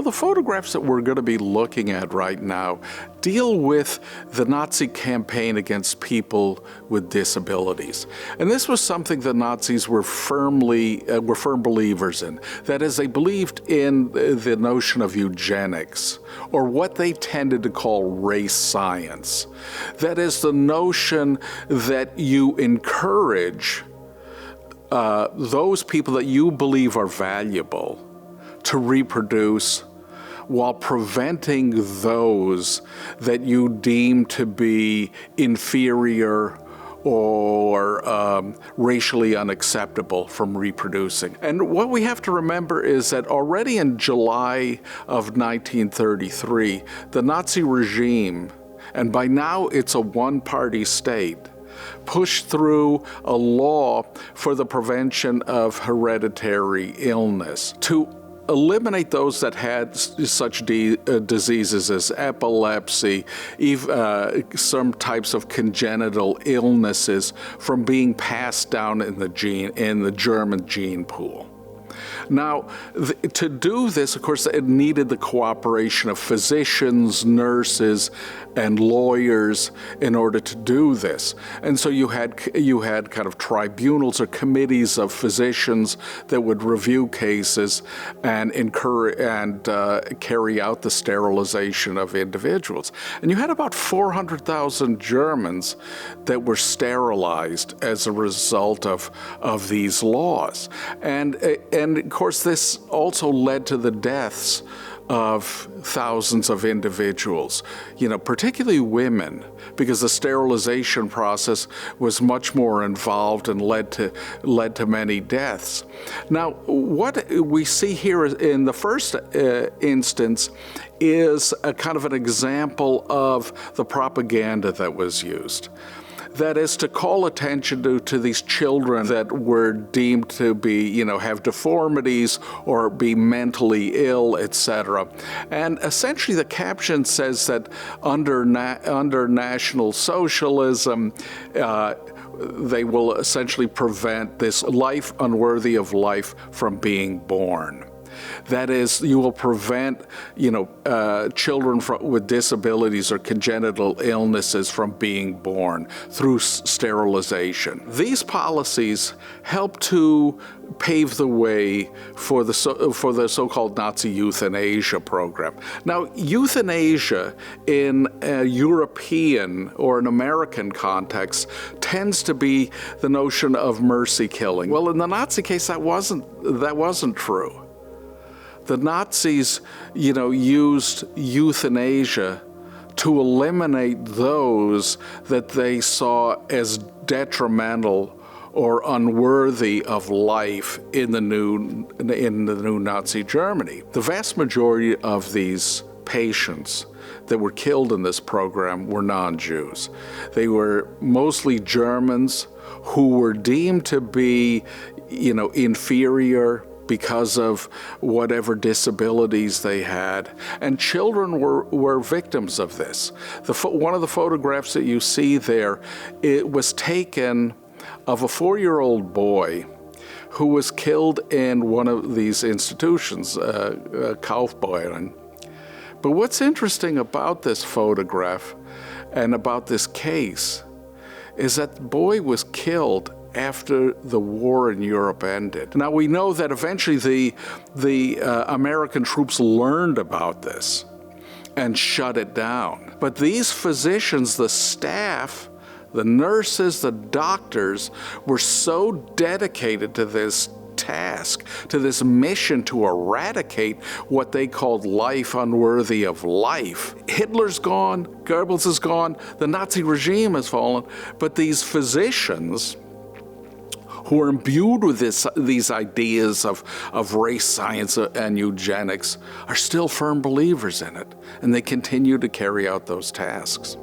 the photographs that we're going to be looking at right now deal with the Nazi campaign against people with disabilities. And this was something the Nazis were firm believers in. That is, they believed in the notion of eugenics, or what they tended to call race science. That is, the notion that you encourage those people that you believe are valuable to reproduce, while preventing those that you deem to be inferior or racially unacceptable from reproducing. And what we have to remember is that already in July of 1933, the Nazi regime, and by now it's a one-party state, pushed through a law for the prevention of hereditary illness to eliminate those that had such diseases as epilepsy, some types of congenital illnesses from being passed down in the German gene pool. Now, to do this, of course, it needed the cooperation of physicians, nurses, and lawyers in order to do this. And so you had kind of tribunals or committees of physicians that would review cases and carry out the sterilization of individuals. And you had about 400,000 Germans that were sterilized as a result of these laws. And of course, this also led to the deaths of thousands of individuals, particularly women, because the sterilization process was much more involved and led to many deaths. Now, what we see here in the first instance is a kind of an example of the propaganda that was used. That is, to call attention to these children that were deemed to be, have deformities or be mentally ill, etc. And essentially the caption says that under National Socialism, they will essentially prevent this life unworthy of life from being born. That is, you will prevent, children with disabilities or congenital illnesses from being born through sterilization. These policies help to pave the way for the so-called Nazi euthanasia program. Now, euthanasia in a European or an American context tends to be the notion of mercy killing. Well, in the Nazi case, that wasn't true. The Nazis, used euthanasia to eliminate those that they saw as detrimental or unworthy of life in the new Nazi Germany. The vast majority of these patients that were killed in this program were non-Jews. They were mostly Germans who were deemed to be, inferior because of whatever disabilities they had. And children were victims of this. One of the photographs that you see there, it was taken of a 4-year-old boy who was killed in one of these institutions, Kaufbeuren. But what's interesting about this photograph and about this case is that the boy was killed after the war in Europe ended. Now, we know that eventually the American troops learned about this and shut it down. But these physicians, the staff, the nurses, the doctors, were so dedicated to this task, to this mission to eradicate what they called life unworthy of life. Hitler's gone, Goebbels is gone, the Nazi regime has fallen, but these physicians who are imbued with these ideas of race science and eugenics are still firm believers in it, and they continue to carry out those tasks.